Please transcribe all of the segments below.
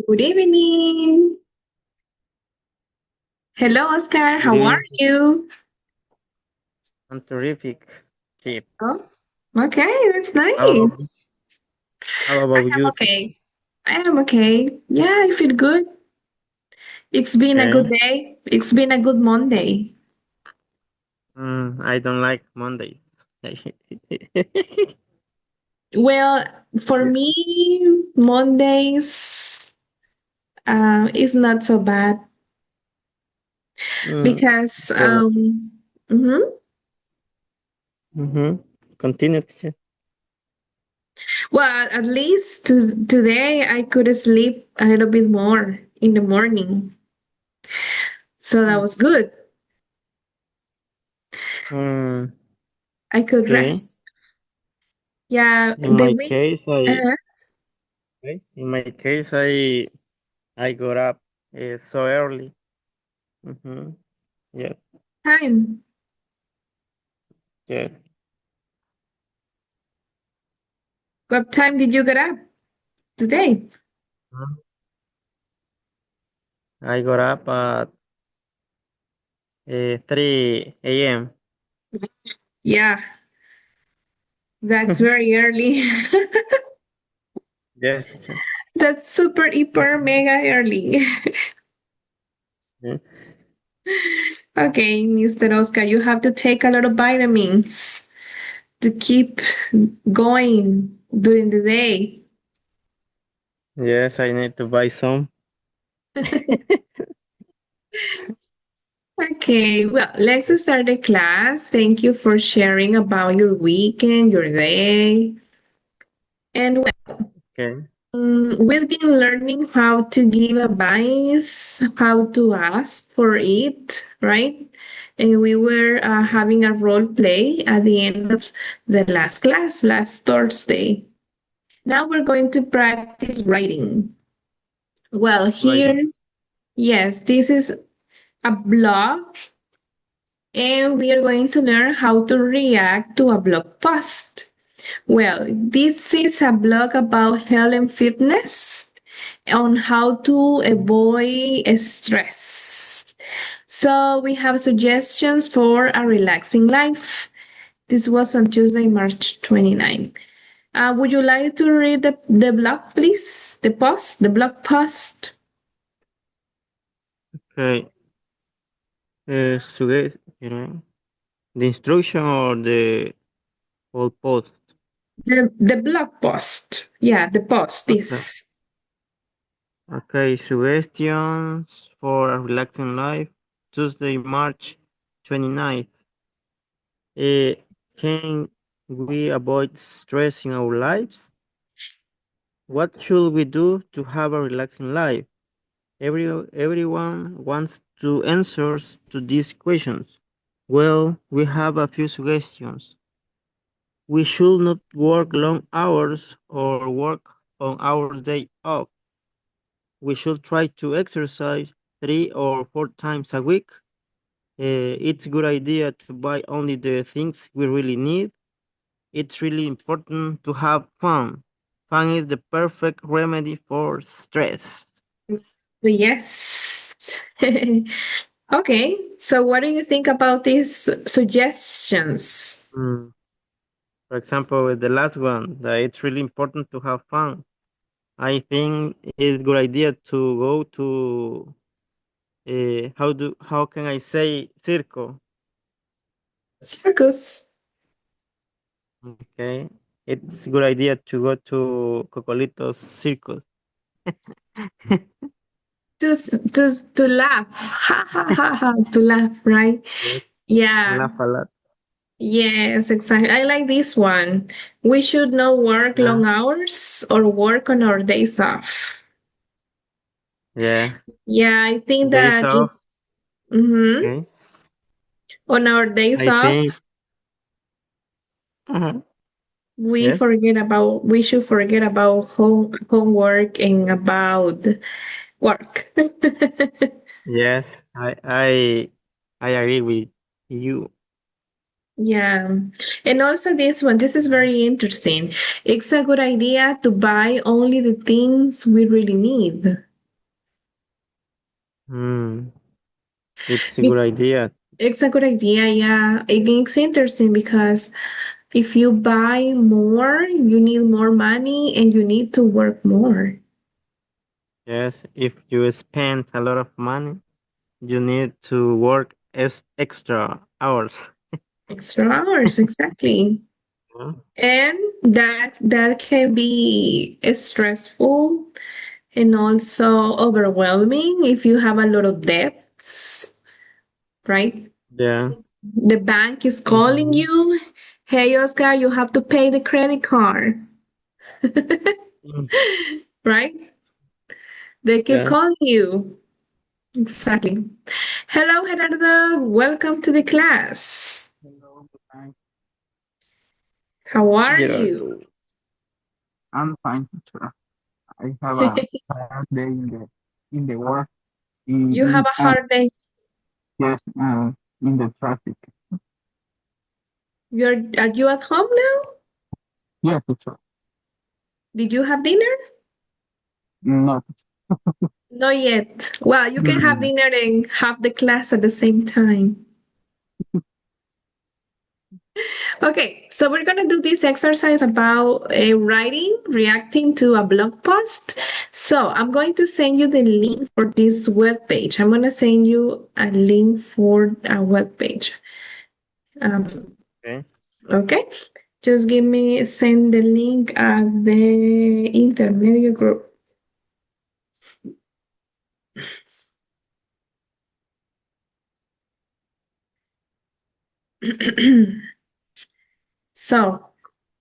Good evening. Hello, Oscar. Good How are evening. you? I'm terrific. Keep. Oh, okay. That's How about, nice. how I about am you? okay. I am okay. Yeah, I feel good. It's been a good Okay. day. It's been a good Monday. I don't like Monday. Well, for Yeah. me, Mondays is not so bad Mm, because well, mhm. mm-hmm. Continue. Well, at least today I could sleep a little bit more in the morning, so that was good. Mm, I could okay. rest. Yeah, In the my week case, I uh, okay. In my case, I got up so early. Mm-hmm. Yeah. time. Yeah. What time did you get up today? Mhm. I got up at 3 a.m. Yeah, that's very early. Yes. That's super, hyper, mega early. Yeah. Okay, Mr. Oscar, you have to take a lot of vitamins to keep going during the day. Yes, I need to buy some. Okay, well, let's start the class. Thank you for sharing about your weekend, your day. And Okay. we've been learning how to give advice, how to ask for it, right? And we were having a role play at the end of the last class, last Thursday. Now we're going to practice writing. Well, here, Writing. yes, this is a blog, and we are going to learn how to react to a blog post. Well, this is a blog about health and fitness on how to avoid stress. So we have suggestions for a relaxing life. This was on Tuesday, March 29. Would you like to read the blog, please? The blog post. Okay. Suggest, the instruction or the whole post. The blog post. Yeah, the post Okay. is. Okay. Suggestions for a relaxing life. Tuesday, March 29th. Uh, can we avoid stress in our lives? What should we do to have a relaxing life? Everyone wants to answers to these questions. Well, we have a few suggestions. We should not work long hours or work on our day off. We should try to exercise 3 or 4 times a week. It's a good idea to buy only the things we really need. It's really important to have fun. Fun is the perfect remedy for stress. Yes. Okay, so what do you think about these suggestions? Mm. For example, with the last one, that it's really important to have fun. I think it's a good idea to go to how can I say circo? Circus. Okay, it's a good idea to go to Cocolito's circus. To laugh. Ha ha ha ha. To laugh, right? Yes, and Yeah. laugh a lot. Yes, exactly. I like this one. We should not work Yeah, long hours or work on our days off. yeah. Yeah, I think Days that off. mhm, Okay, on our days I off, think. Uh-huh. we Yes, forget about we should forget about homework and about work. yes. I agree with you. Yeah. And also this one, this is very interesting. It's a good idea to buy only the things we really need. Hmm. It's a good Be- idea. It's a good idea, yeah. I think it's interesting because if you buy more, you need more money and you need to work more. Yes, if you spend a lot of money, you need to work extra hours. Extra hours, exactly. Yeah. And that can be stressful and also overwhelming if you have a lot of debts, right? Yeah. The bank is calling Mhm. you. Hey, Oscar, you have to pay the credit card, Mm. right? They keep Yeah. calling you. Exactly. Hello, Gerardo. Welcome to the class. Hello, good night. How are you? Gerardo. I'm fine, teacher. I have a hard day in the work You have a hard day. yes, in the traffic. Are you at home now? Yes, teacher. Did you have dinner? Not Not yet. Well, you can have mm, dinner and have the class at the same time. Okay, so we're gonna do this exercise about writing, reacting to a blog post. So I'm going to send you the link for this web page. I'm gonna send you a link for a web page. Um, Okay. okay, just give me send the link at the intermedio group. So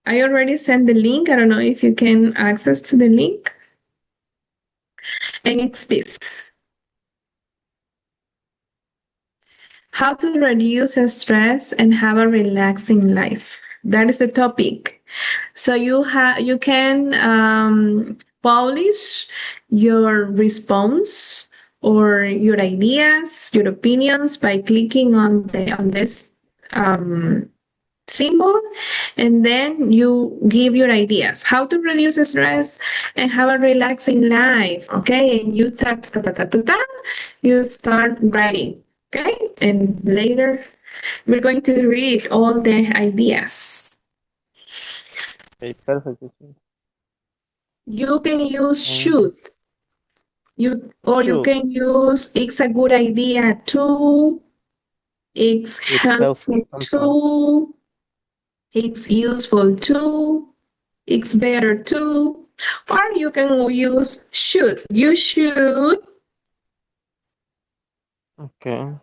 I already sent the link. I don't know if you can access to the link, and it's this. How to reduce stress and have a relaxing life. That is the topic. So you can publish your response or your ideas, your opinions by clicking on this um, symbol, and then you give your ideas how to reduce stress and have a relaxing life. Okay, and you tap ta, ta, ta, ta, ta, you start writing. Okay, and later we're going to read all the ideas. Okay, perfect. Teacher. You can use Um, should, you should. can use it's a good idea too, it's It's helpful helpful sometimes. too, it's useful too, it's better too. Or you can use should. You should Okay.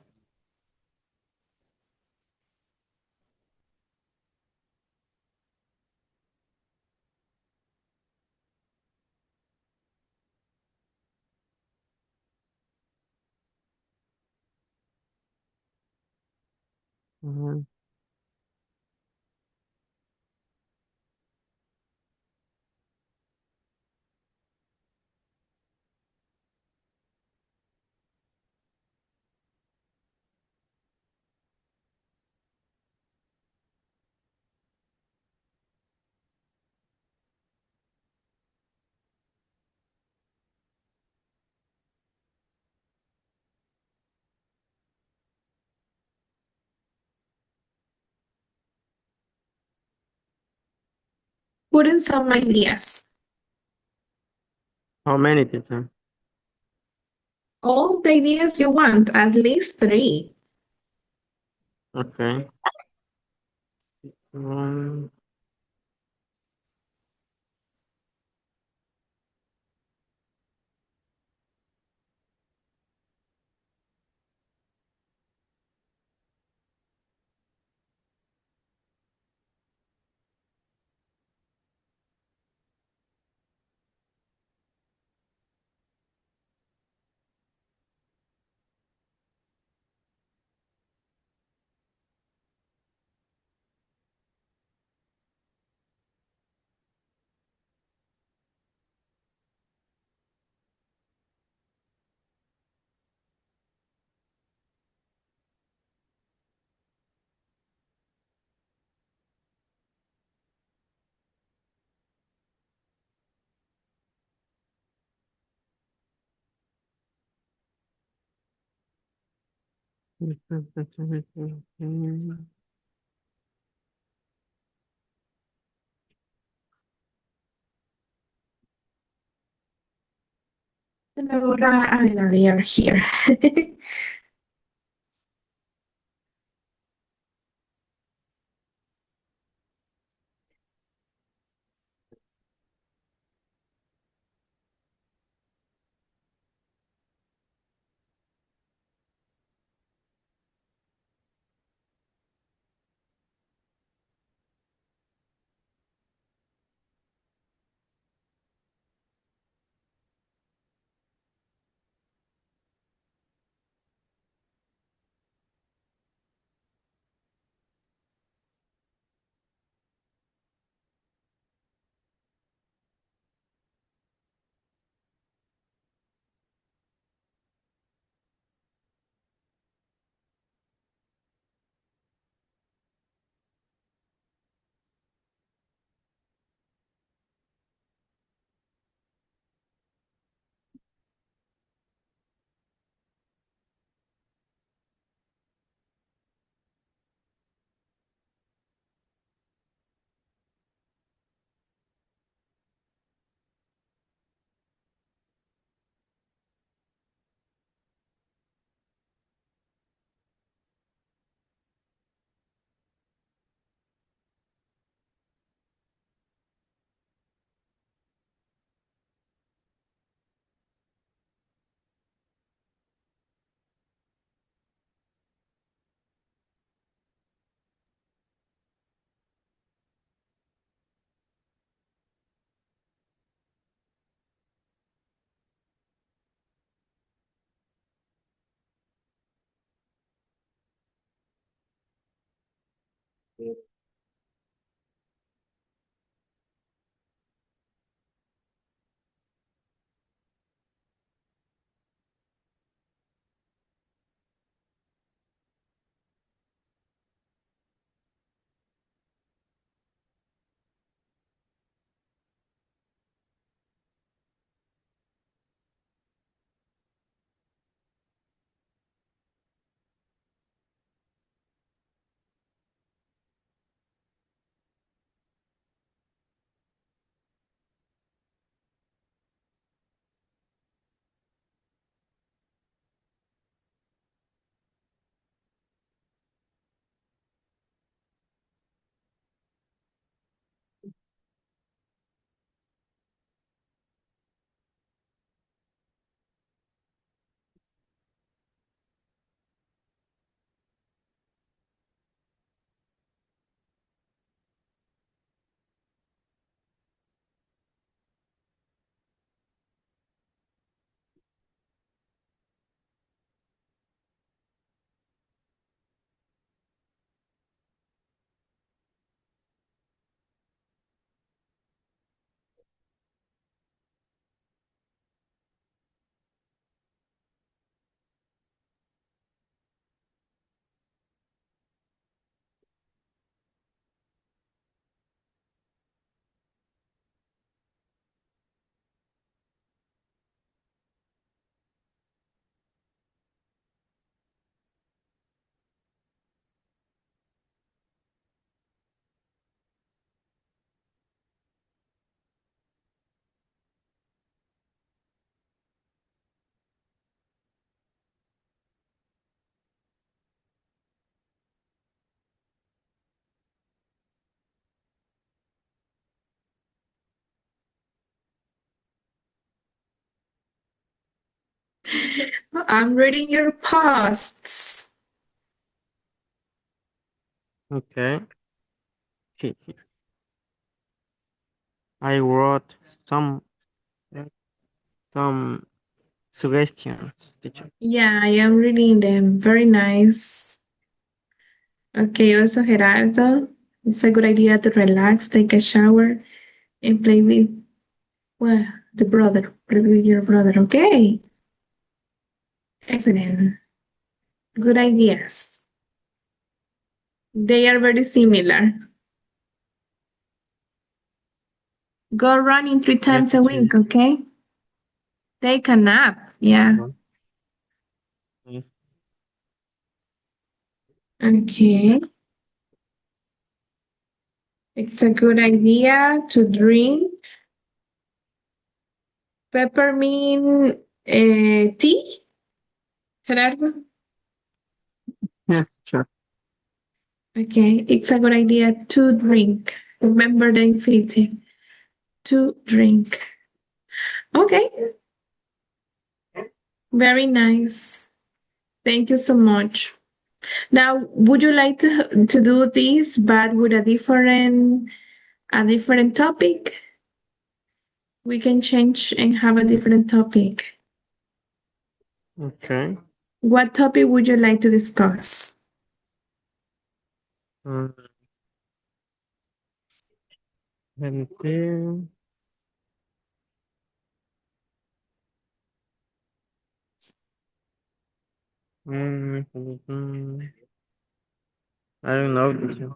Mhm. put in some ideas. How many, teacher? All the ideas you want, at least three. Okay. Um, They are here. I'm reading your posts. Okay. I wrote some suggestions, teacher. Yeah, I am reading them. Very nice. Okay, also Gerardo. It's a good idea to relax, take a shower, and play with, well, the brother. Play with your brother. Okay. Excellent. Good ideas. They are very similar. Go running three Yes, times a teacher. week, okay? Take a nap. Yeah. Yes. Okay. It's a good idea to drink peppermint tea, Gerardo. Yes, teacher. Okay, it's a good idea to drink. Remember the infinitive. To drink. Okay, very nice. Thank you so much. Now, would you like to do this, but with a different topic? We can change and have a different topic. Okay. What topic would you like to discuss? Mm, let me see. I don't know, teacher.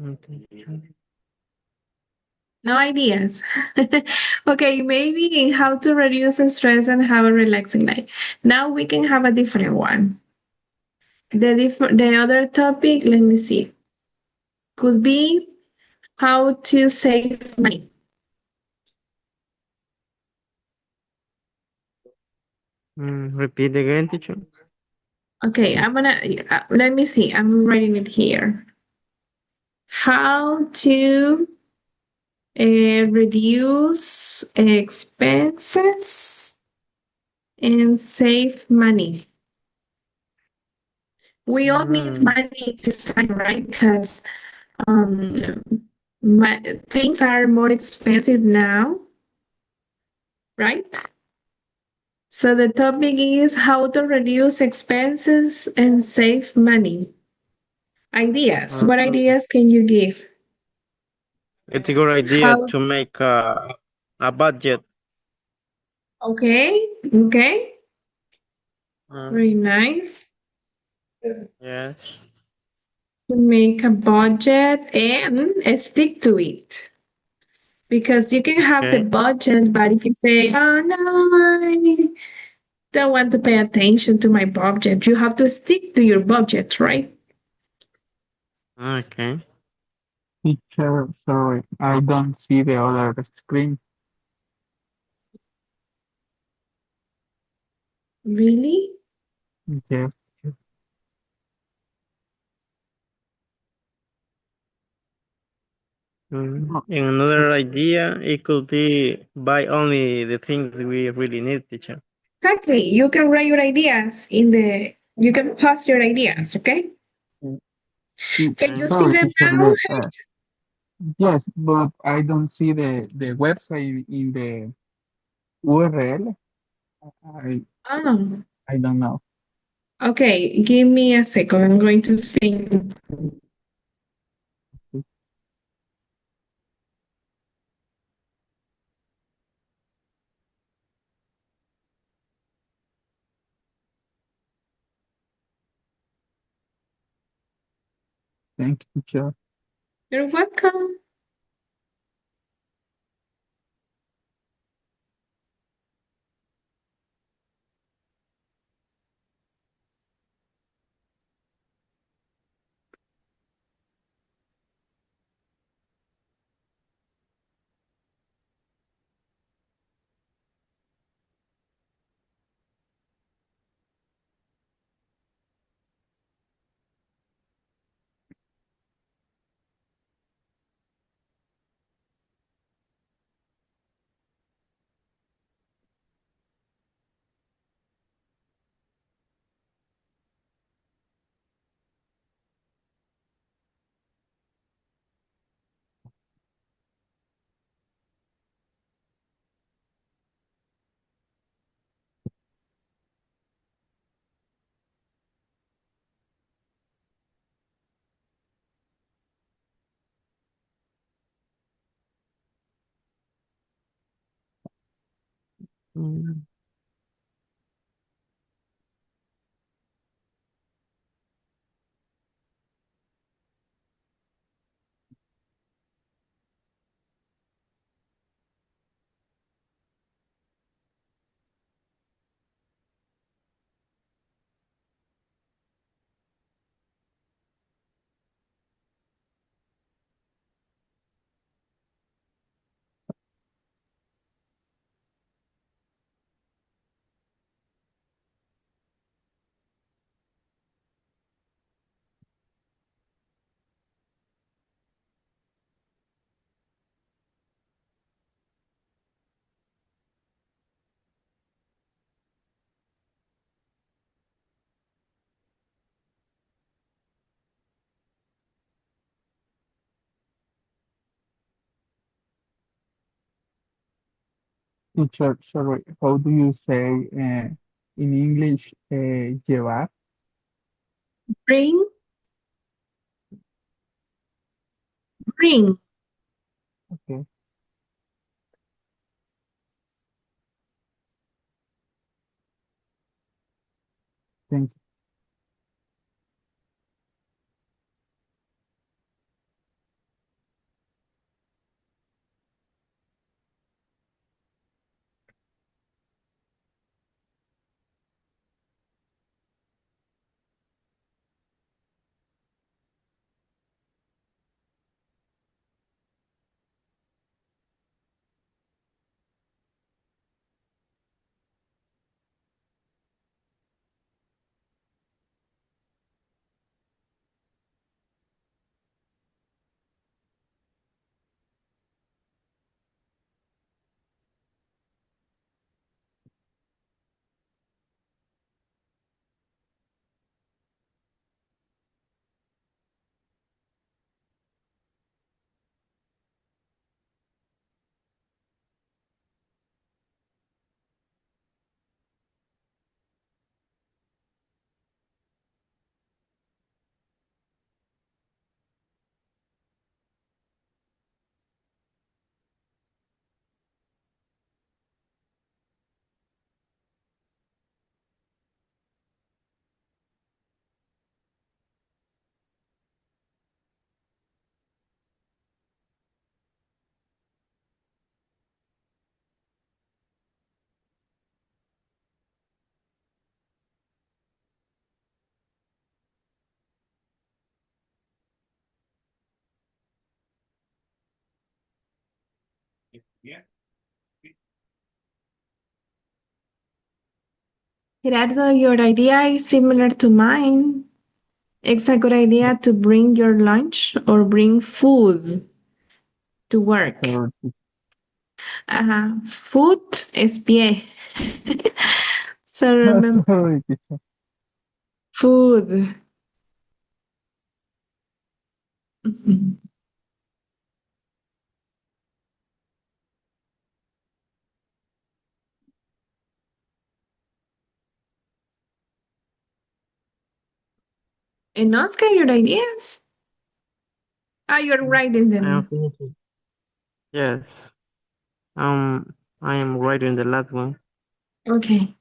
Okay. No ideas. Okay, maybe in how to reduce the stress and have a relaxing life. Now we can have a different one. The other topic, let me see, could be how to save money. Repeat again, teacher. Okay, let me see. I'm writing it here. How to reduce expenses and save money. We all need Mm, money this time, right? Because um, things are more expensive now, right? So the topic is how to reduce expenses and save money. Ideas. What uh, ideas can you give? it's a good idea How? to make a budget. Okay. Okay. Very Um, nice. yes. To make a budget and stick to it. Because you can have the Okay. budget, but if you say, oh no, I don't want to pay attention to my budget, you have to stick to your budget, right? Okay. Teacher, sorry, I don't see the other screen. Really? Yes. No, And another idea, it could be buy only the things we really need, teacher. Exactly. You can write your ideas you can post your ideas, okay? Can you Okay. see sorry, them teacher. now? Yes, but I don't see the website in the URL. I Oh, I don't know. okay. Give me a second. I'm going to sing. Thank you, teacher. You're welcome. Mm, Teacher, sorry, how do you say in English llevar? Bring, bring. Okay, thank Gerardo, your idea is similar to mine. It's a good idea to bring your lunch or bring food to work. you. Food is pie. So remember Sorry, teacher. food. And Oscar, your ideas? You're writing I am them. finishing. Yes. I am writing the last one. Okay.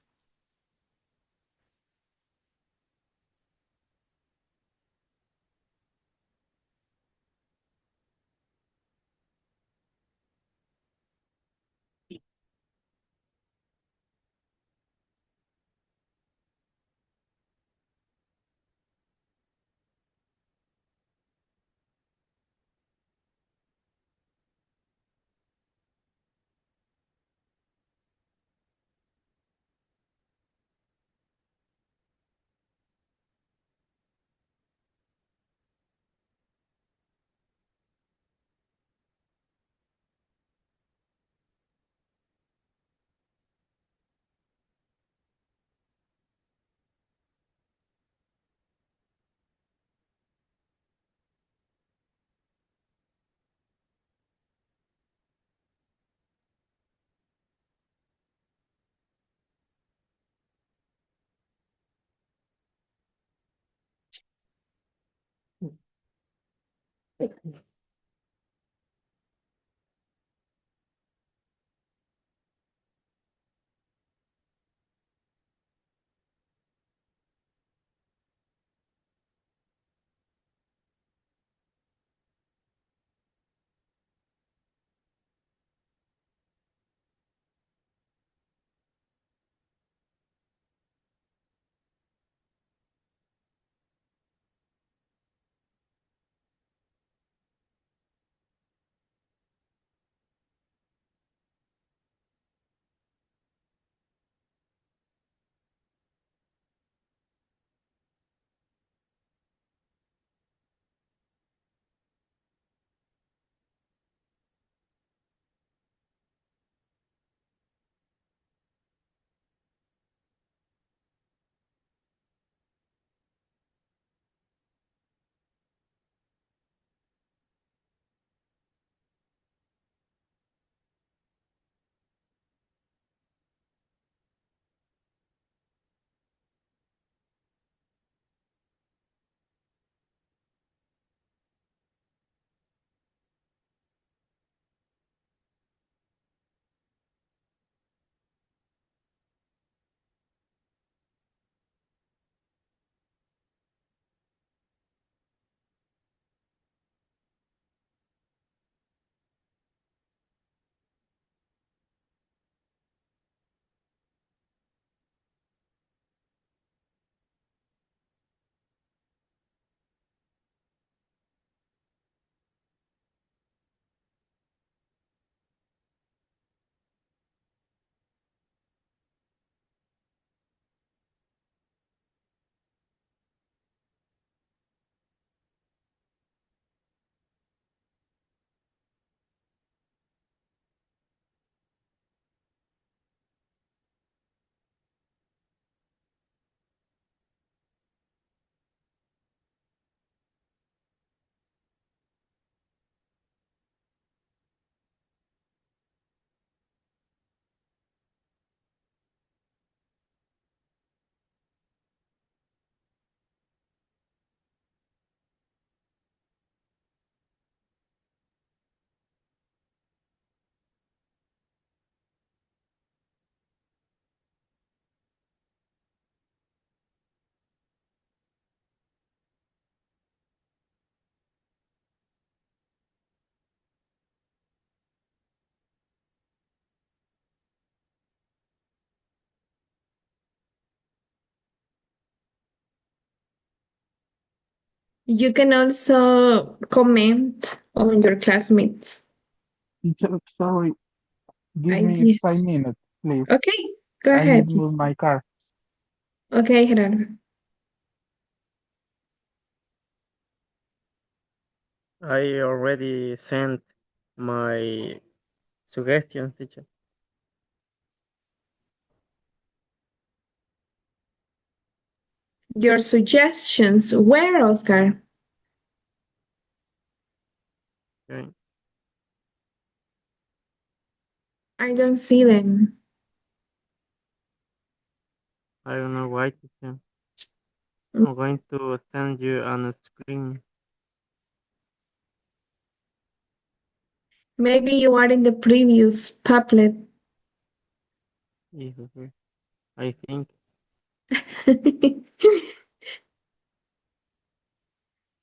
You can also comment on your classmates' Teacher, sorry, give me five ideas. minutes, please. Okay, go I need ahead. to move my car. Okay, Gerardo. I already sent my suggestions, teacher. Your suggestions. Where, Oscar? Okay. I don't see them. I don't know why, teacher. I'm going to send you on a screen. Maybe you are in the previous Padlet. I think.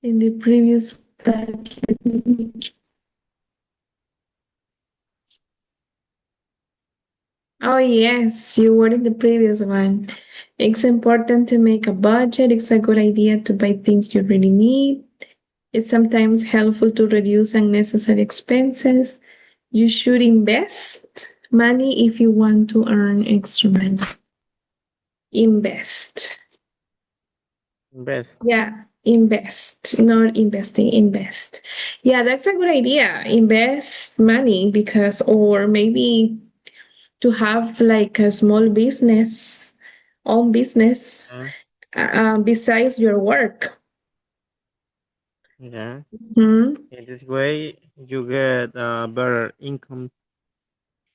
In the previous Padlet. Oh, yes, you were in the previous one. It's important to make a budget. It's a good idea to buy things you really need. It's sometimes helpful to reduce unnecessary expenses. You should invest money if you want to earn extra money. Invest. Best. Yeah, invest, not investing, invest. Yeah, that's a good idea. Invest money because, or maybe to have like a small business, own business, Yeah. besides your work. Yeah. Hmm. In this way, you get better income.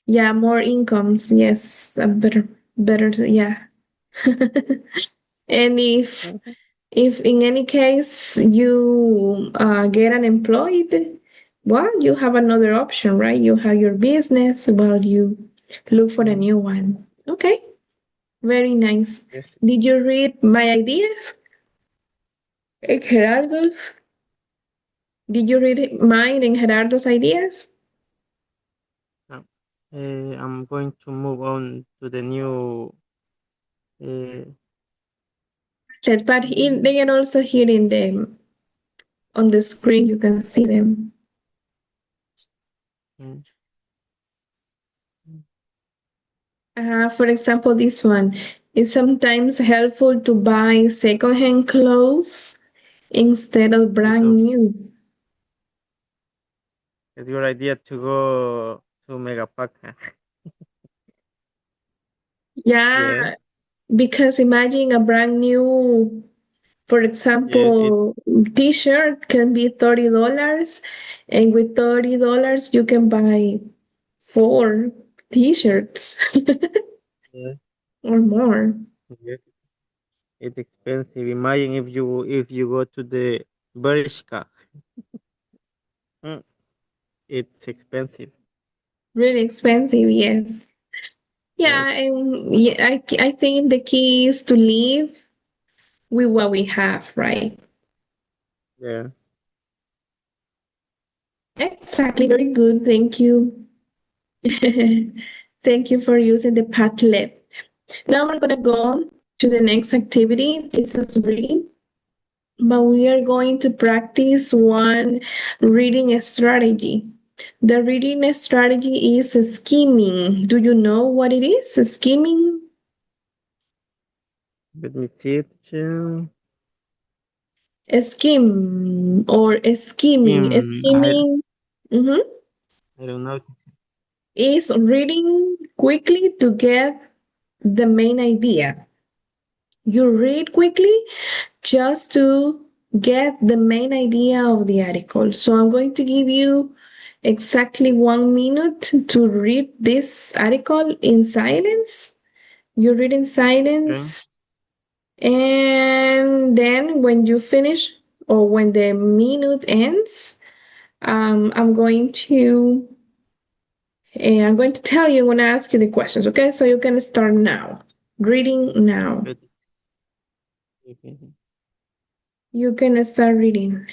Yeah, more incomes. Yes, better. Yeah. And Mhm. if in any case you get unemployed, well, you have another option, right? You have your business while you look for a Mhm. new one. Okay, very nice. Yes. Did you read my ideas, Gerardo? Did you read mine and Gerardo's ideas? Now, I'm going to move on to the new. Uh, Said, but they are also here in the on the screen. You can see them. mm, For example, this one. It's sometimes helpful to buy secondhand clothes instead of brand because new. it's your idea to go to Megapack. Yeah. Yeah, because imagine a brand new, for Yeah. It. example, t-shirt can be $30, and with $30 you can buy four t-shirts Yeah. or more. Yeah. It's expensive. Imagine if you go to the Bershka. Mm, it's expensive. Really expensive, yes. Yes. Yeah, and yeah, I think the key is to live with what we have, right? Yeah. Exactly. Very good. Thank you. Thank you for using the Padlet. Now we're going to go to the next activity. This is reading, but we are going to practice one reading strategy. The reading strategy is skimming. Do you know what it is? Skimming? Let me see it. Skim or skimming. I Skimming mhm, I don't know. is reading quickly to get the main idea. You read quickly just to get the main idea of the article. So I'm going to give you exactly 1 minute to read this article in silence. You read in Okay. silence, and then when you finish or when the minute ends, I'm going to tell you when I ask you the questions. Okay, so you can start now. Reading now. Okay. Okay. You can start reading.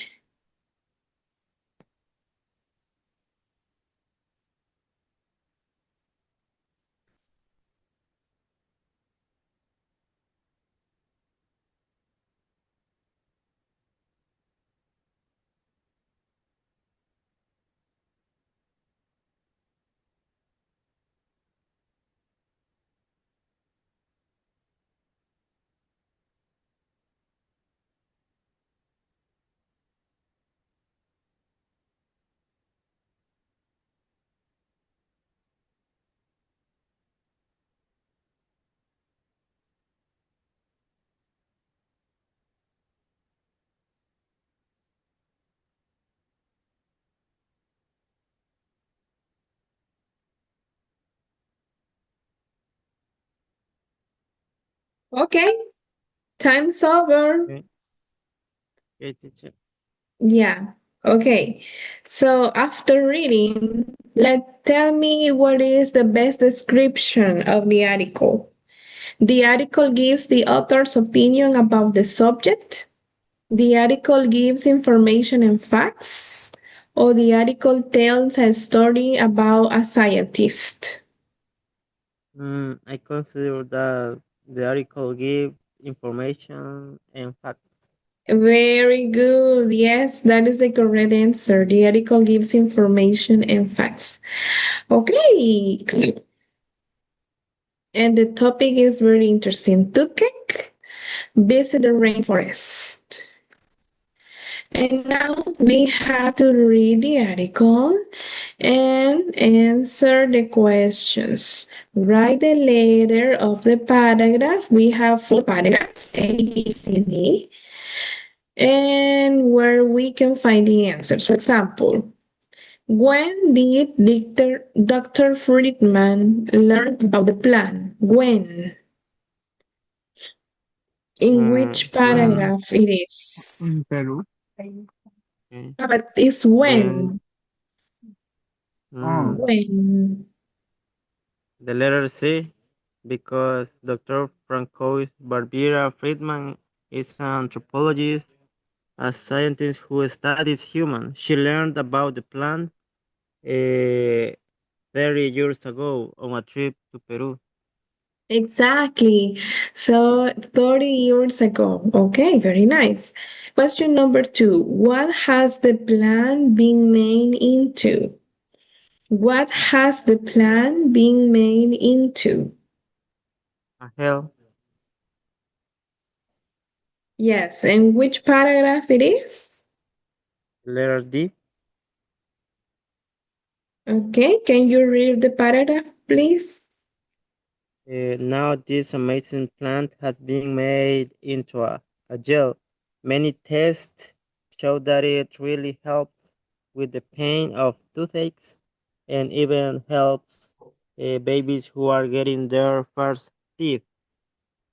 Okay, time's over. Okay, okay, teacher. Yeah. Okay. So after reading, tell me what is the best description of the article. The article gives the author's opinion about the subject. The article gives information and facts. Or the article tells a story about a scientist. I consider that the article give information and facts. Very good. Yes, that is the correct answer. The article gives information and facts. Okay. And the topic is very interesting. Tukek, visit the rainforest. And now we have to read the article and answer the questions. Write the letter of the paragraph. We have four paragraphs, A, B, C, D, and where we can find the answers. For example, when did Dr. Friedman learn about the plan? When? In which When paragraph it is? in Peru. okay, But it's when when. Oh, mm, When. the letter C, because Dr. Francois Barbera Friedman is an anthropologist, a scientist who studies humans. She learned about the plant 30 years ago on a trip to Peru. Exactly. So 30 years ago. Okay, very nice. Question number two. What has the plan been made into? What has the plan been made into? Hell, Yes, and which paragraph it is? letter D. Okay, can you read the paragraph, please? Now this amazing plant has been made into a gel. Many tests show that it really helps with the pain of toothaches and even helps babies who are getting their first teeth.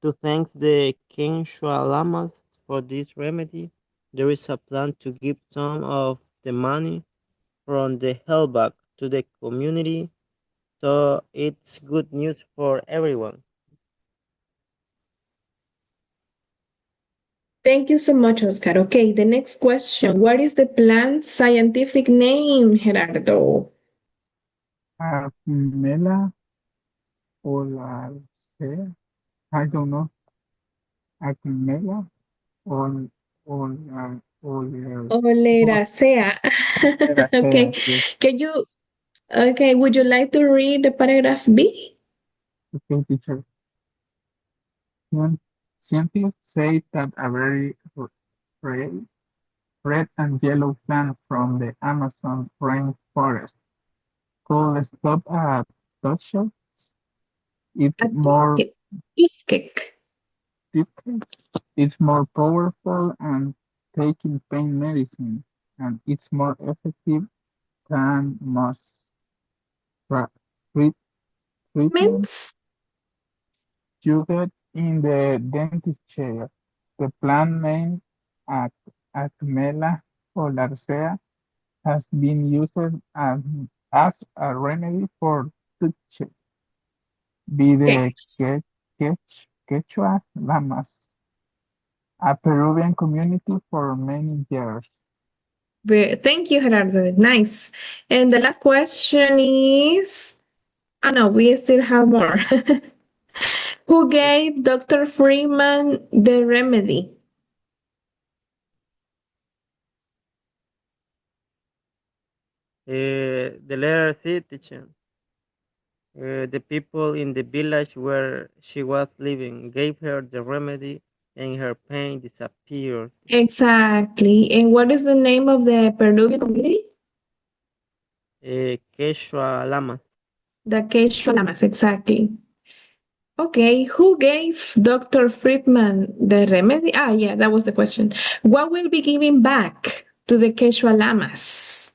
To thank the Quechua Lamas for this remedy, there is a plan to give some of the money from the help back to the community, so it's good news for everyone. Thank you so much, Oscar. Okay, the next question. What is the plant's scientific name, Gerardo? Armela Olarcea. I don't know. Armela Ol Oler Oleracea. Okay, Oleracea. Yes. can you, okay, would you like to read the paragraph B? Okay, teacher. Scien- Scientists say that a very rare red and yellow plant from the Amazon rainforest could stop a toucher. It's A more toothpick. Toothpick. difficult, it's more powerful and taking pain medicine, and it's more effective than most tra- treat- treatments Mints. you get in the dentist chair. The plant name Ac- Acmela oleracea has been used as a remedy for tooth by the Yes. Quechua Lamas, a Peruvian community for many years. Thank you, Gerardo. Nice. And the last question is, oh no, we still have more. Who gave Dr. Freeman the remedy? The letter C, teacher. The people in the village where she was living gave her the remedy and her pain disappeared. Exactly. And what is the name of the Peruvian community? Quechua Lama. The Quechua Lamas, exactly. Okay, who gave Dr. Friedman the remedy? Ah, yeah, that was the question. What will be given back to the Quechua Lamas?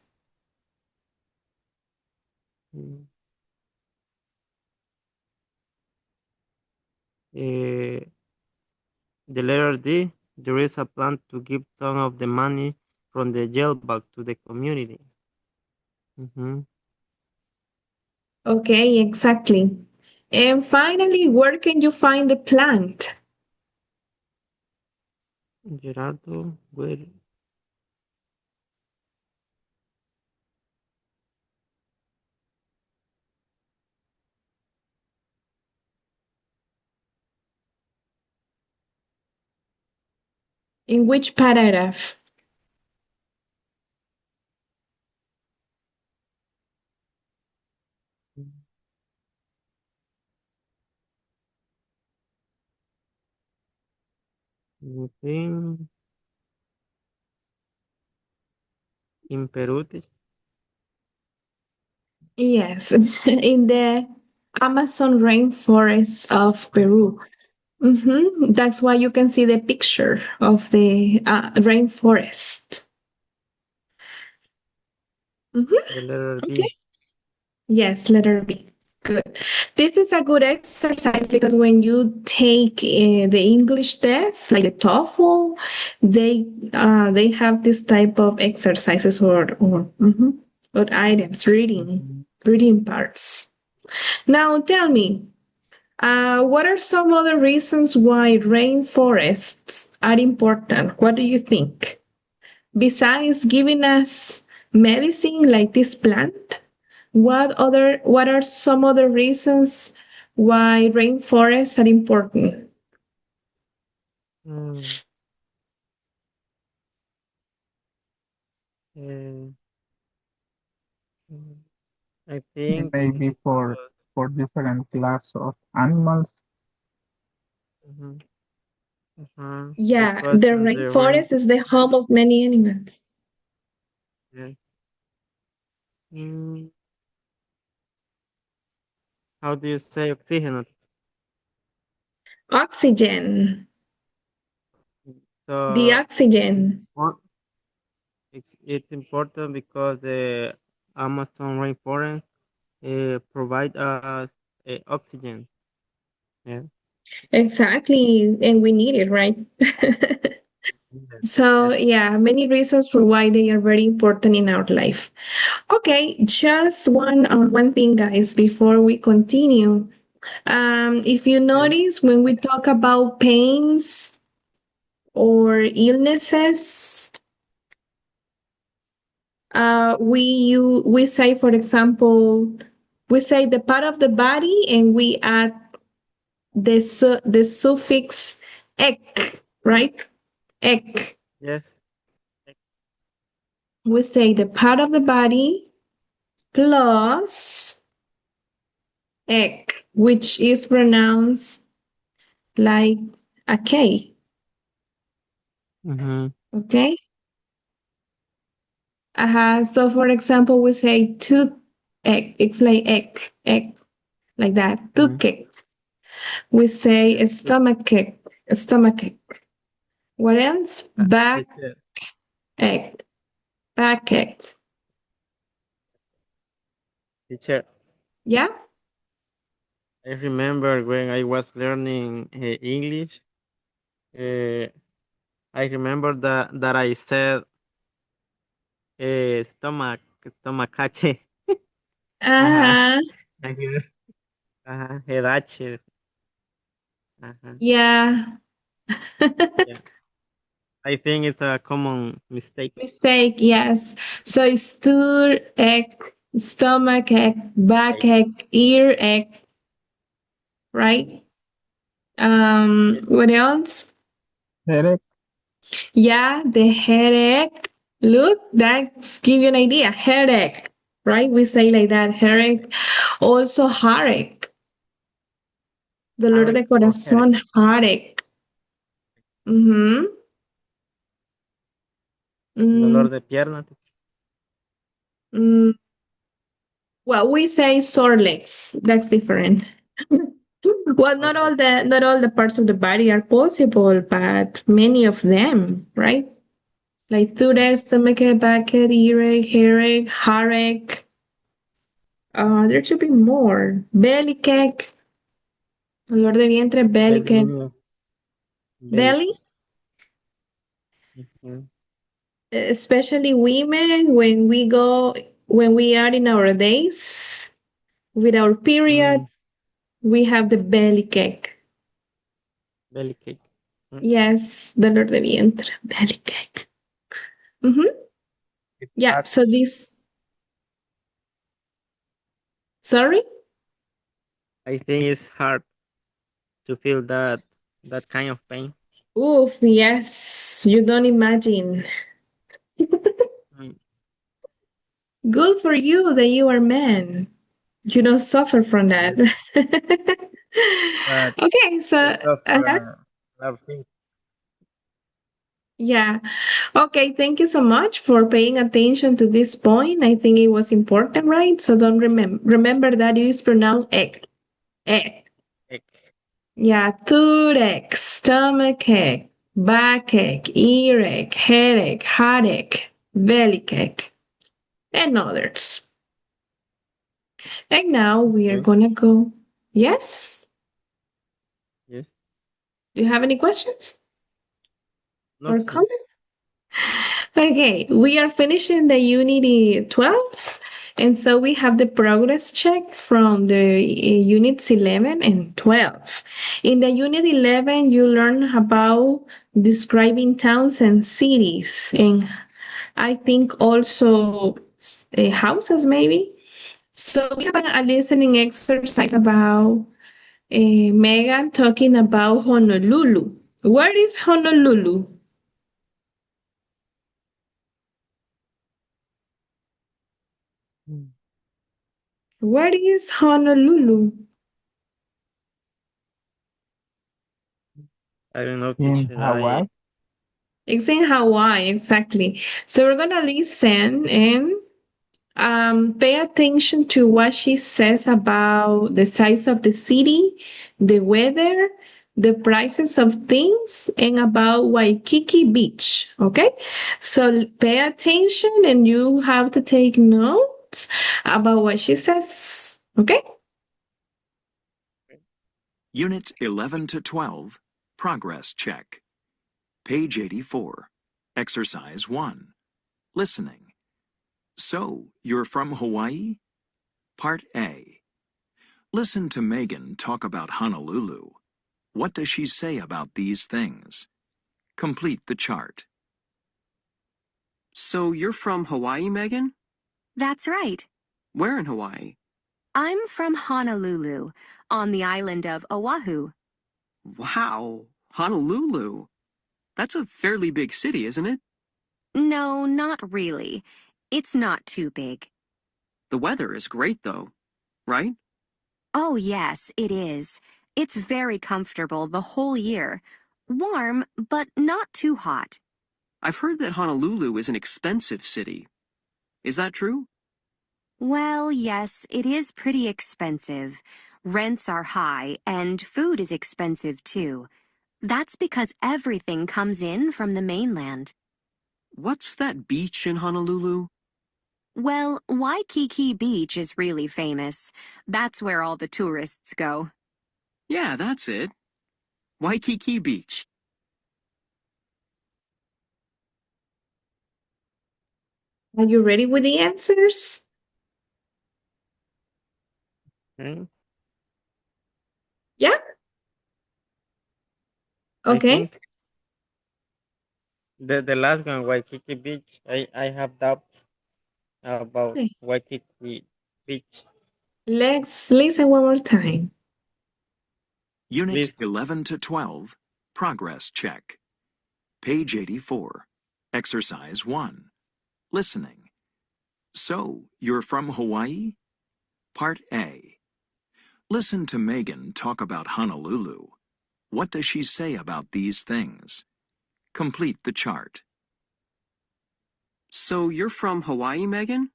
Eh, The letter D, there is a plan to give some of the money from the jail back to the community. Mhm. Okay, exactly. And finally, where can you find the plant? Gerardo, where? In which paragraph? I think in Peru. Yes, in the Amazon rainforest of Peru. That's why you can see the picture of the rainforest. The letter Okay. B. Yes, letter B. Good. This is a good exercise because when you take the English test, like the TOEFL, they have this type of exercises or items, Mhm. reading parts. Now, tell me, what are some other reasons why rainforests are important? What do you think? Besides giving us medicine like this plant, what are some other reasons why rainforests are important? Mm, uh, mm, I think Maybe it's because for different class of animals. mhm, Yeah, because the in the rain, rainforest is the home of many animals. yeah. Mm, how do you say oxygen? Oxygen, the So it's oxygen. it's important because the Amazon rainforest provide us oxygen. Yeah. Exactly, and we need it, right? Yes. So, Yes. yeah, many reasons for why they are very important in our life. Okay, just one thing, guys, before we continue. If you Yes. notice, when we talk about pains or illnesses, we say, for example, we say the part of the body, and we add the suffix ek, right? Ek. Yes. We say the part of the body plus ek, which is pronounced like a K. Mm-hmm. Okay. So for example, we say tooth egg. It's like egg, like that. Mm-hmm. Toothpick. We say Yes. stomach ache. What else? Back Teacher. egg, back egg. Teacher. Yeah. I remember when I was learning English. Uh, I remember that I said stomacache. Ajá. Uh-huh. Ajá. Ajá. Hedache. Ajá. Yeah. Yeah. I think it's a common mistake. Mistake. Yes. So it's tooth egg, stomach egg, back Like, egg, ear egg, right? yeah. What else? Headache, Yeah, the headache. Look, that's give you an idea. Headache, right? We say like that. Headache. Also heartache. Dolor de Headache or headache. corazón, heartache. Mm-hmm. Dolor Mm, de pierna. mm. Well, we say sore legs. That's different. Well, Or not all the parts of the body are possible, but many of them, right? Like toothache, stomachache, backache, earache, headache, heartache. There should be more. Belly ache, dolor de vientre, belly belly ache. menu. Belly. belly, Mhm. especially women when we are in our days with our period, Mm, we have the belly cake. belly cake. Mm, Yes, dolor de vientre, belly cake. Mm-hmm. it's Yeah, hard. so this, sorry? I think it's hard to feel that kind of pain. Oof, yes, you don't imagine. Mm, Good for you that you are man. You don't suffer from that. mm. But Okay, so I suffer a lot of things. yeah. Okay, thank you so much for paying attention to this point. I think it was important, right? So don't remember that it is pronounced egg. Egg. Like, Yeah, toothache, stomachache, backache, earache, headache, heartache, bellyache, and others. And now we are okay. gonna go. Yes? Yes. Do you have any questions or Nothing. comments? Okay, we are finishing the Unity 12. And so we have the progress check from the units 11 and 12. In the unit 11, you learn about describing towns and cities, and I think also houses, maybe. So we have a listening exercise about Megan talking about Honolulu. Where is Honolulu? Mm. Where is Honolulu? I don't know, In teacher. Hawaii? It's in Hawaii, exactly. So we're gonna listen and pay attention to what she says about the size of the city, the weather, the prices of things, and about Waikiki Beach. Okay? So pay attention and you have to take notes about what she says. Okay? Units 11 to 12, Progress Check. Page 84. Exercise 1. Listening. So, you're from Hawaii? Part A. Listen to Megan talk about Honolulu. What does she say about these things? Complete the chart. So you're from Hawaii, Megan? That's right. Where in Hawaii? I'm from Honolulu, on the island of Oahu. Wow, Honolulu. That's a fairly big city, isn't it? No, not really. It's not too big. The weather is great, though, right? Oh, yes, it is. It's very comfortable the whole year. Warm, but not too hot. I've heard that Honolulu is an expensive city. Is that true? Well, yes, it is pretty expensive. Rents are high, and food is expensive too. That's because everything comes in from the mainland. What's that beach in Honolulu? Well, Waikiki Beach is really famous. That's where all the tourists go. Yeah, that's it. Waikiki Beach. Are you ready with the answers? Okay. Yeah? I Okay. think the last one, Waikiki Beach, I have doubts about Okay. Waikiki Beach. Let's listen one more time. Units Please. 11 to 12, Progress Check. Page 84. Exercise 1. Listening. So, you're from Hawaii? Part A. Listen to Megan talk about Honolulu. What does she say about these things? Complete the chart. So you're from Hawaii, Megan?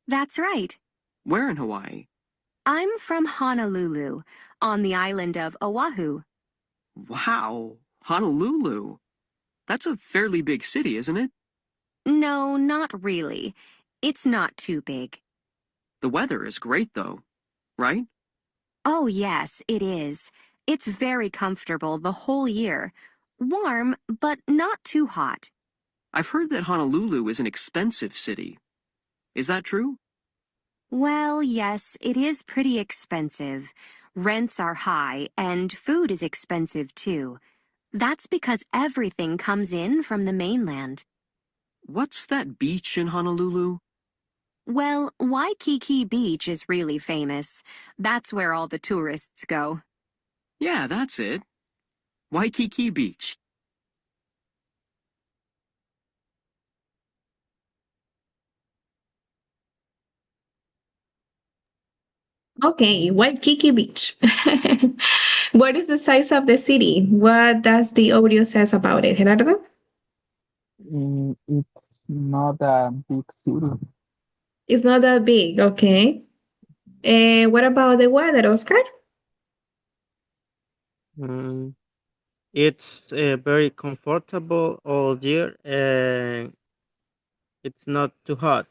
That's right. Where in Hawaii? I'm from Honolulu, on the island of Oahu. Wow, Honolulu. That's a fairly big city, isn't it? No, not really. It's not too big. The weather is great, though, right? Oh, yes, it is. It's very comfortable the whole year. Warm, but not too hot. I've heard that Honolulu is an expensive city. Is that true? Well, yes, it is pretty expensive. Rents are high, and food is expensive too. That's because everything comes in from the mainland. What's that beach in Honolulu? Well, Waikiki Beach is really famous. That's where all the tourists go. Yeah, that's it. Waikiki Beach. Okay, Waikiki Beach. What is the size of the city? What does the audio says about it, Gerardo? It's not a big city. It's not that big, okay. What about the weather, Oscar? Mm, it's very comfortable all year and it's not too hot.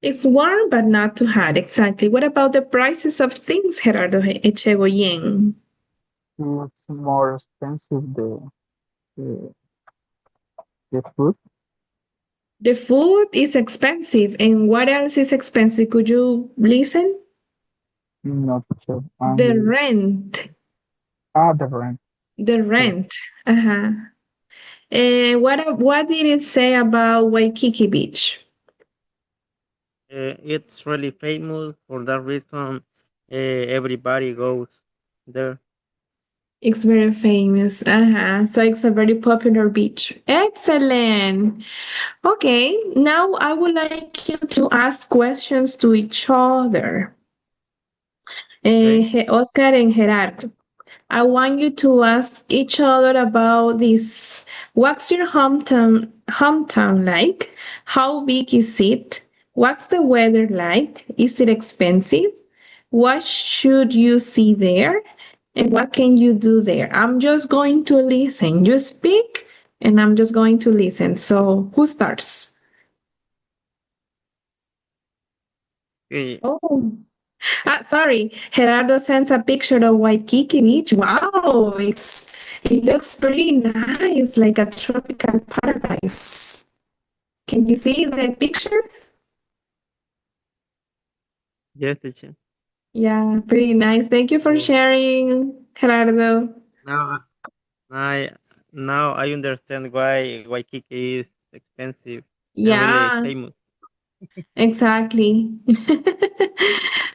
It's warm, but not too hot, exactly. What about the prices of things, Gerardo Echegoyen? It's more expensive the, the food. The food is expensive, and what else is expensive? Could you listen? Not sure. The rent. The rent. The Yeah. rent. Uh-huh. What did it say about Waikiki Beach? It's really famous for that reason. Everybody goes there. It's very famous. Uh-huh. So it's a very popular beach. Excellent. Okay, now I would like you to ask questions to each other. Okay. Oscar and Gerardo. I want you to ask each other about this. What's your hometown like? How big is it? What's the weather like? Is it expensive? What should you see there? And what can you do there? I'm just going to listen. You speak, and I'm just going to listen. So, who starts? Okay. Oh, sorry. Gerardo sends a picture of Waikiki Beach. Wow, it looks pretty nice, like a tropical paradise. Can you see the picture? Yes, teacher. Yeah, pretty nice. Thank you for Oh, sharing, Gerardo. now I now I understand why Waikiki is expensive and really Yeah, famous. exactly.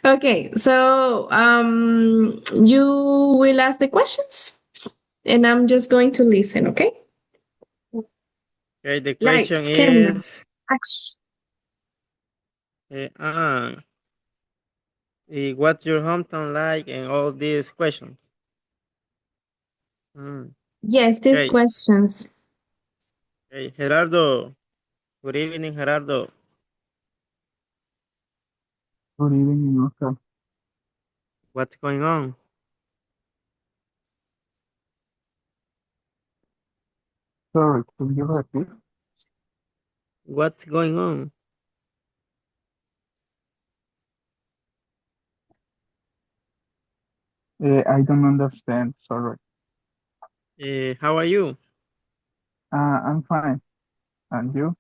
Okay, so you will ask the questions, and I'm just going to listen, okay? Okay, the question Lights, camera, is action. uh, uh, what's your hometown like and all these questions. Mm, Yes, these okay, questions. okay, Gerardo. Good evening, Gerardo. Good evening, Oscar. What's going on? Sorry, could you repeat? What's going on? I don't understand. Sorry. How are you? I'm fine. And you?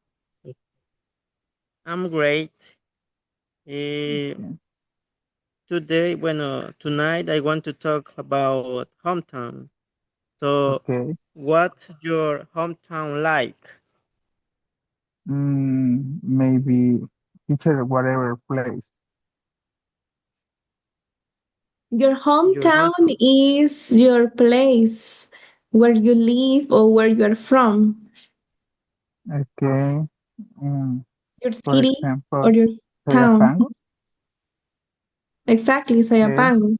I'm great. Uh, Okay. Tonight I want to talk about hometown. So, Okay. what's your hometown like? Maybe teacher, whatever place. Your Your hometown hometown. is your place where you live or where you are from. Okay. Mm, Your for city or example, your town. Soyapango. Exactly, Okay. Soyapango.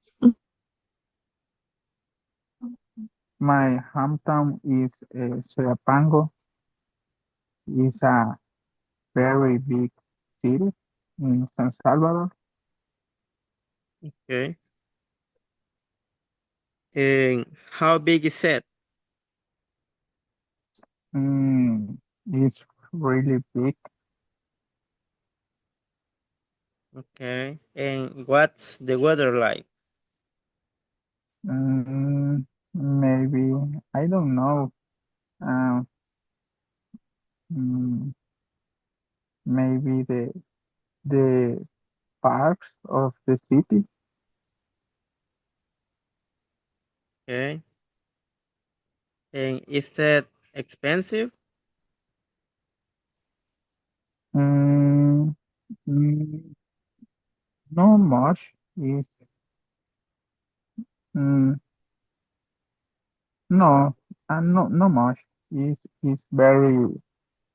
My hometown is Soyapango. It's a very big city in San Salvador. Okay. And how big is it? Mm, it's really big. Okay. And what's the weather like? Mm, maybe I don't know. Um, mm, maybe the parks of the city. Okay. And is that expensive? Mm, mm, no much is mm, no, no much is very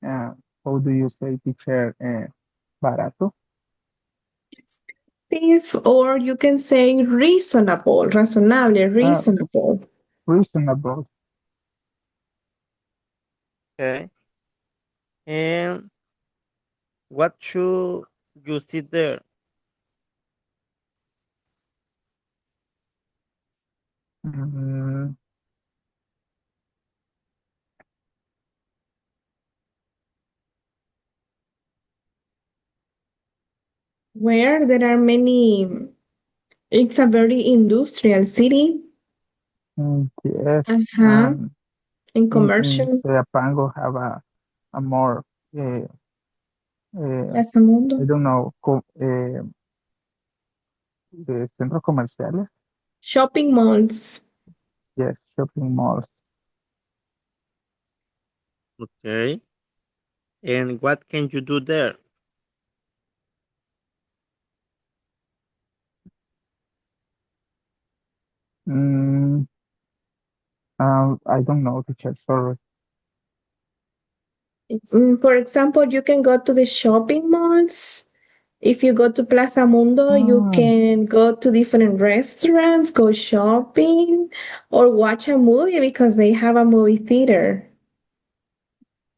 uh, how do you say teacher barato? Expensive, or you can say reasonable, razonable, Uh, reasonable. reasonable. Okay. And what should you see there? Mm, Where there are many, it's a very industrial city. yes, Uh-huh. and In in commercial, Pango have a more Plaza Mundo. I don't know the centros comerciales. Shopping malls. Yes, shopping malls. Okay. And what can you do there? Mm, I don't know, teacher. Sorry. For example, you can go to the shopping malls. If you go to Plaza Mundo, you Mm, can go to different restaurants, go shopping, or watch a movie because they have a movie theater.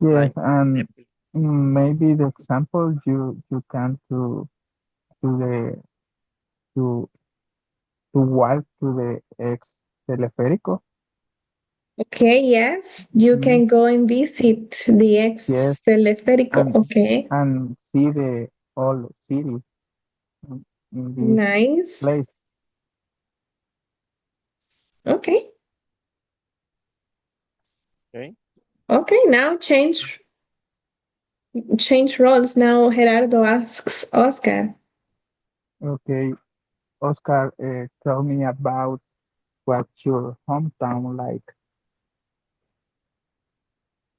yes, Right. and Definitely. maybe the example you can to the to to walk to the ex teleférico. Okay, yes, you Mm, can go and visit the yes, ex teleférico. and Okay, see the whole city in, in this nice. place. Okay, Okay. okay, now change roles. Now Gerardo asks Oscar. Okay, Oscar, tell me about what's your hometown like.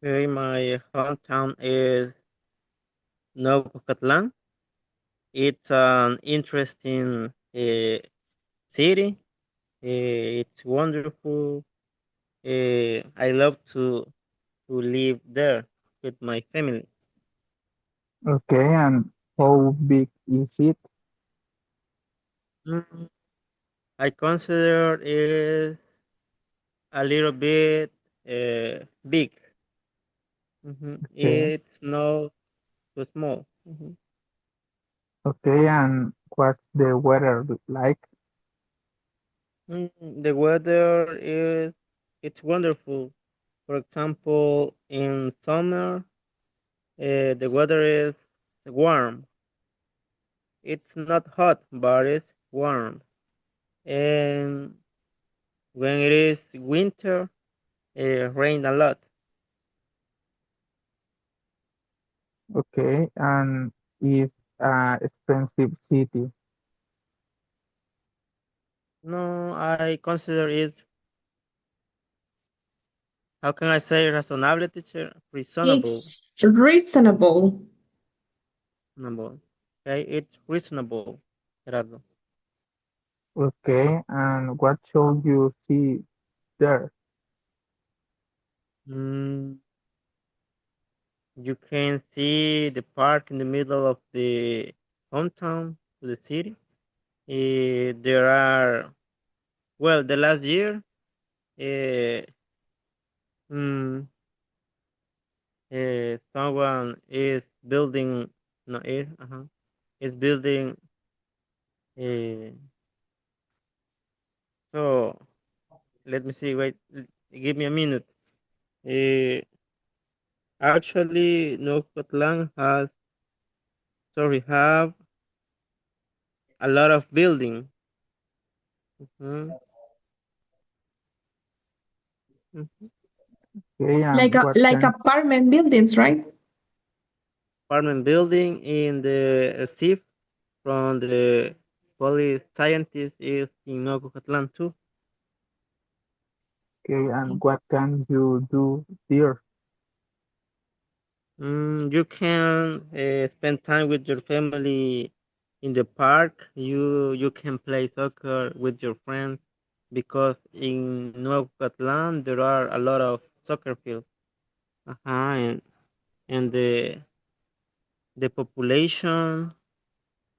Okay. My hometown is Novocatlan. It's an interesting city. It's wonderful. I love to live there with my family. Okay, and how big is it? Mm, I consider it a little bit big. Okay, It's not too small. okay, and what's the weather like? The weather is it's wonderful. For example, in summer, the weather is warm. It's not hot, but it's warm. And when it is winter, it rain a lot. Okay, and is expensive city. No, I consider it. How can I say reasonable, teacher? Reasonable. It's reasonable. Reasonable. Okay, it's reasonable. Gerardo. Okay, and what should you see there? Mm, you can see the park in the middle of the hometown of the city. There are, well, the last year, uh, mm, someone is building, no, is building, uh, so let me see, wait, give me a minute. Uh, Actually, North Scotland have a lot of building. Mhm, mhm. Okay, and what Like can apartment buildings, right? Apartment building in the Steve from the police scientist is in Nocucatlan too. okay, and what can you do there? You can spend time with your family in the park. You can play soccer with your friends because in Nocucatlan there are a lot of soccer fields. And the population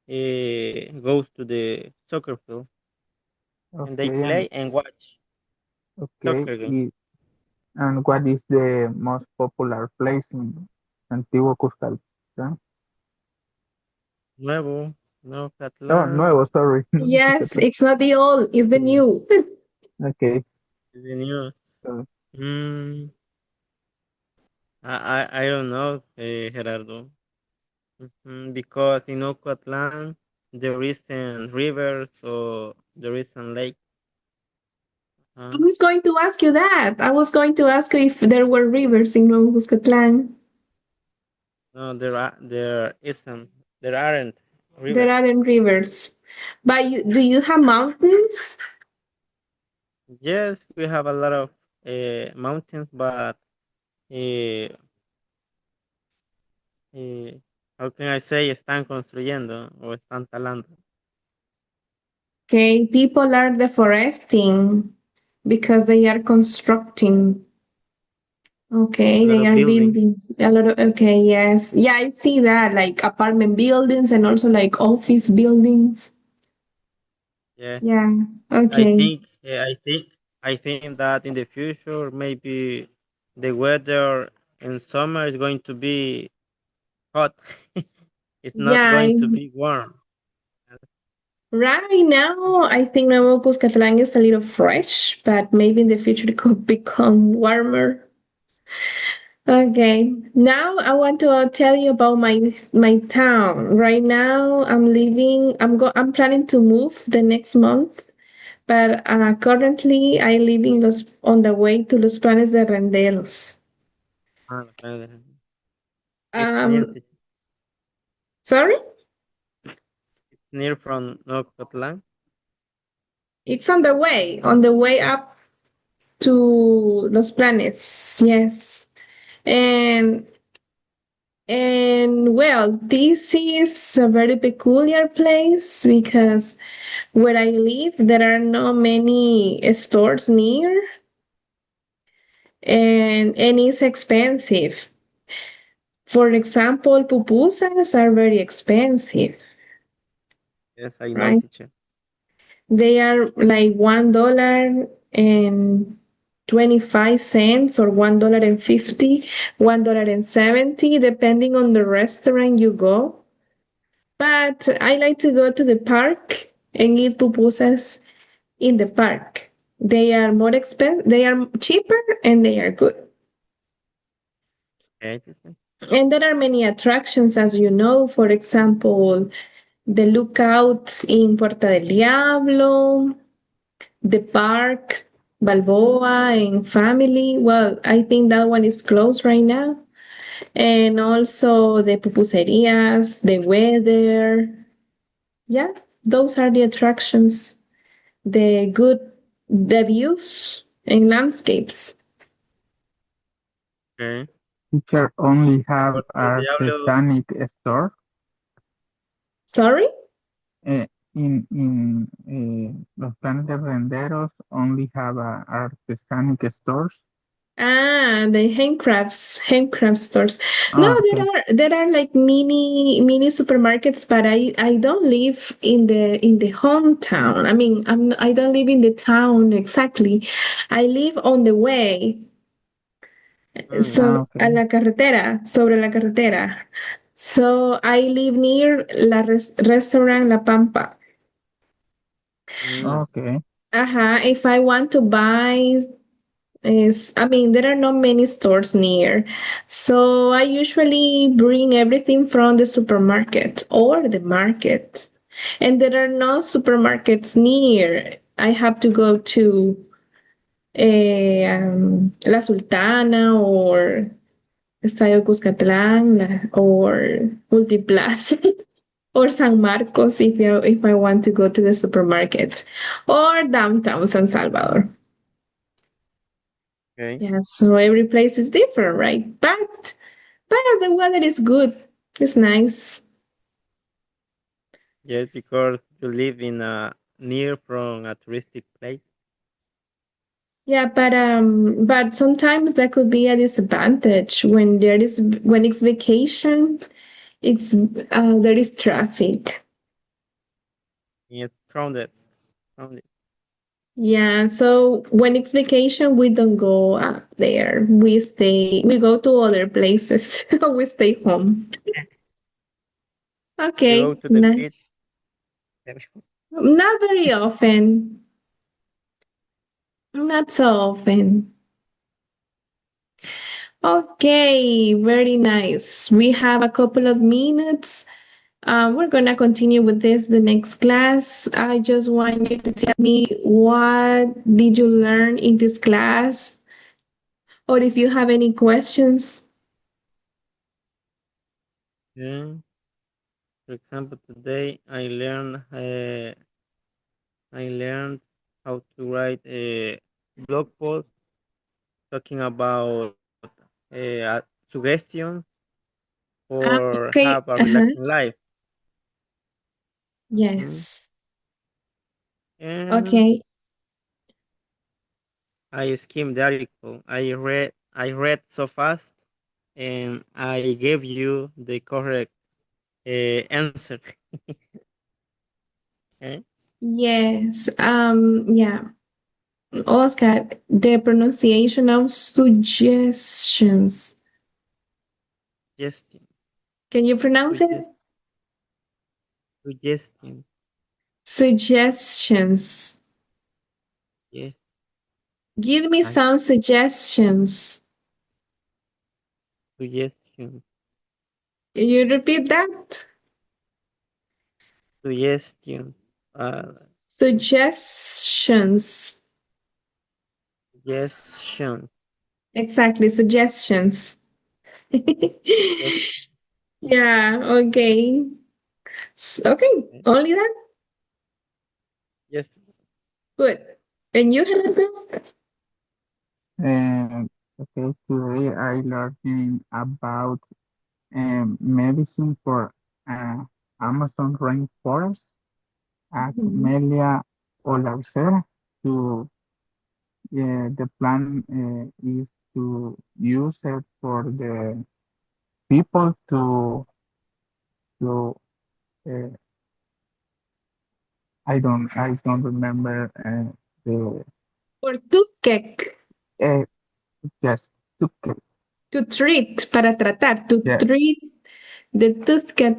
goes to the soccer field and they Okay, play and watch okay, soccer games. and what is the most popular place in Antiguo Cuscal? Yeah? Nuevo, Oh, Nocucatlan, Nuevo, sorry, no, Yes, Cuscatlán. it's not the old, it's the Okay, new. okay, the news. so, Mm, I don't know, Gerardo. Because in Ocotlán there isn't rivers or there isn't lake. I Uh, was going to ask you that. I was going to ask you if there were rivers in Nuevo Cuscatlán. no, there isn't. There aren't There rivers. aren't rivers. But do you have mountains? Yes, we have a lot of mountains, but uh, uh, how can I say están construyendo o están talando? Okay, people are deforesting because they are constructing. A Okay, lot they of are buildings. building a lot of, okay, yes. Yeah, I see that, like apartment buildings and also like office buildings. Yes, Yeah, I okay. think uh, I think I think that in the future maybe the weather in summer is going to be hot. It's not Yeah, going to be warm. right now I think Nuevo Cuscatlán is a little fresh, but maybe in the future it could become warmer. Okay, now I want to tell you about my town. Right now I'm living. I'm planning to move the next month, but currently I live in on the way to Los Planes de Renderos. Okay. It's near. Um, sorry, It's near from Nocotlan. it's on the way up to Los Planes. Yes, and well, this is a very peculiar place because where I live, there are not many stores near, and it's expensive. For example, pupusas are very expensive, Yes, I know, right? teacher. They are like $1.25 or $1.50, $1.70, depending on the restaurant you go. But I like to go to the park and eat pupusas in the park. They are more expensive, they are cheaper, and they are good. Okay, teacher. And there are many attractions, as you know. For example, the lookout in Puerta del Diablo, the park, Balboa, and Family. Well, I think that one is closed right now. And also the pupuserias, the weather. Yeah, those are the attractions. The views and landscapes. Okay. teacher only En have Puerto del Diablo, artesanic store Sorry? in Los Planes de Renderos only have artesanic stores. The handcrafts stores. No, Oh, okay, there are like mini supermarkets, but I don't live in the hometown. I mean, I don't live in the town exactly. I live on the way, mm, ah, so okay, a la carretera, sobre la carretera. So I live near la restaurant La Pampa. mm, okay, If I want to buy I mean, there are not many stores near. So I usually bring everything from the supermarket or the market. And there are no supermarkets near. I have to go to La Sultana or Estadio Cuscatlán or Multiplaza or San Marcos if I want to go to the supermarket or downtown San Salvador. Okay. Yeah, so every place is different, right? But the weather is good. It's nice. Yes, because you live in a near from a touristic place. Yeah, but sometimes that could be a disadvantage when it's vacation. It's there is traffic. Yes, crowded. Crowded. Yeah, so when it's vacation, we don't go up there. We go to other places. We stay home. You go Okay, to the beach. nice. Not very often. Not so often. Okay, very nice. We have a couple of minutes. We're gonna continue with this the next class. I just want you to tell me what did you learn in this class, or if you have any questions. Yeah. For example, today I learned how to write a blog post talking about a suggestion for Okay. have a Uh-huh. relaxing life. Mhm. Yes. And Okay. I skimmed the article. I read so fast, and I gave you the correct answer. Eh? Yes. Yeah. Oscar, the pronunciation of suggestions. Suggestion, Can you pronounce it? suggest, suggestion. Suggestions. Yes, Give me I some suggestions. suggestion, Can you repeat that? suggestion. Uh, Suggestions. suggestion. Exactly, suggestions. Yes, Yeah, okay. Okay, eh, only that? yes. Good. And you have that? And okay, today I learning about medicine for uh, Amazon rainforest, Mhm. Camellia olacea. To the plan is to use it for the people to uh, I don't remember the For toothpick. uh, just to To treat, para tratar. To yeah, treat the toothpick.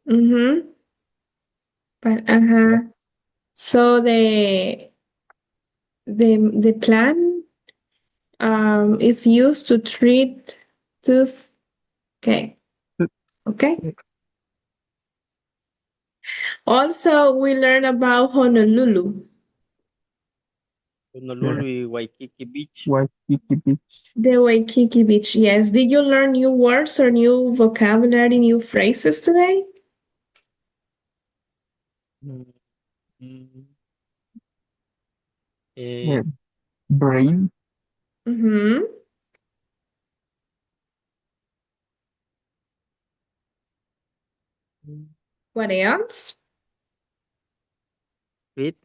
Mm-hmm. yeah, Uh-huh. So the plan is used to treat tooth. Okay. to- Okay. Also, we learn about Honolulu, Honolulu, the Waikiki Beach. Waikiki Beach. the Waikiki Beach. Yes. Did you learn new words or new vocabulary, new phrases today? Mm, mm, eh, The brain, Mm-hmm. mm, What else? Fit.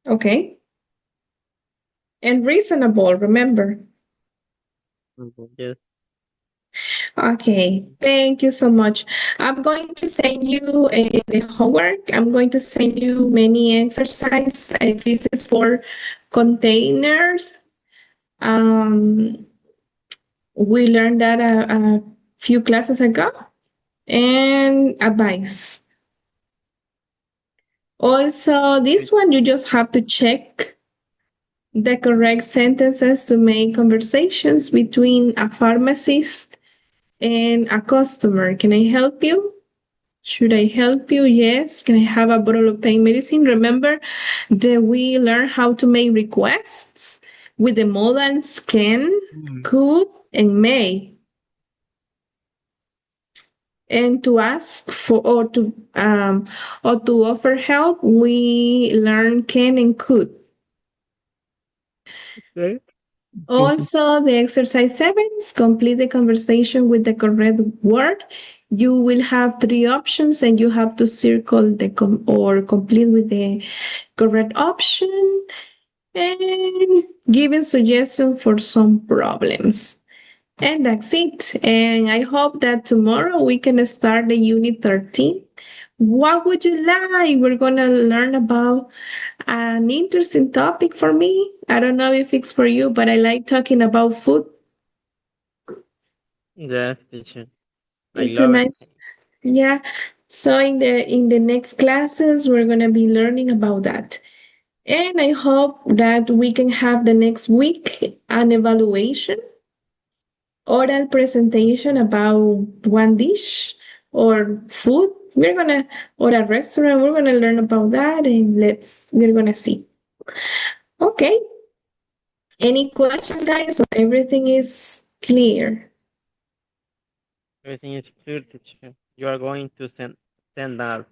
Okay. And reasonable, remember. Yes. Okay, thank you so much. I'm going to send you the homework. I'm going to send you many exercises. This is for containers. Um, we learned that a few classes ago. And advice. Also, Okay. this one you just have to check the correct sentences to make conversations between a pharmacist and a customer. Can I help you? Should I help you? Yes. Can I have a bottle of pain medicine? Remember that we learn how to make requests with the modals can, could, and may. And to ask for or to offer help, we learn can and could. Okay. Also, the exercise 7 is complete the conversation with the correct word. You will have three options and you have to circle or complete with the correct option and giving suggestion for some problems. And that's it. And I hope that tomorrow we can start the unit 13. What would you like? We're going to learn about an interesting topic for me. I don't know if it's for you, but I like talking about food. Yes, teacher. I It's a love it. nice, yeah. So in the next classes, we're going to be learning about that. And I hope that we can have the next week an evaluation oral presentation about one dish or food. Or a restaurant, we're gonna learn about that and we're gonna see. Okay. Any questions, guys? Everything is clear. Everything is clear, teacher. You are going to send out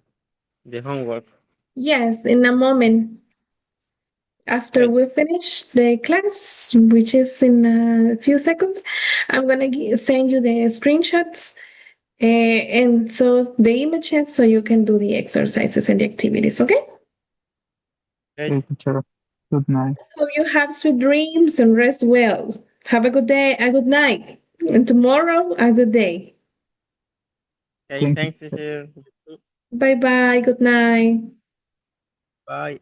the homework. Yes, in a moment. After Okay. we finish the class, which is in a few seconds, I'm gonna send you the screenshots and so the images so you can do the exercises and the activities, okay? Okay. Okay, teacher. Good night. Hope you have sweet dreams and rest well. Have a good day, a good night, and tomorrow a good day. Okay. Thank you, Thanks, teacher. teacher. Bye bye, good night. Bye.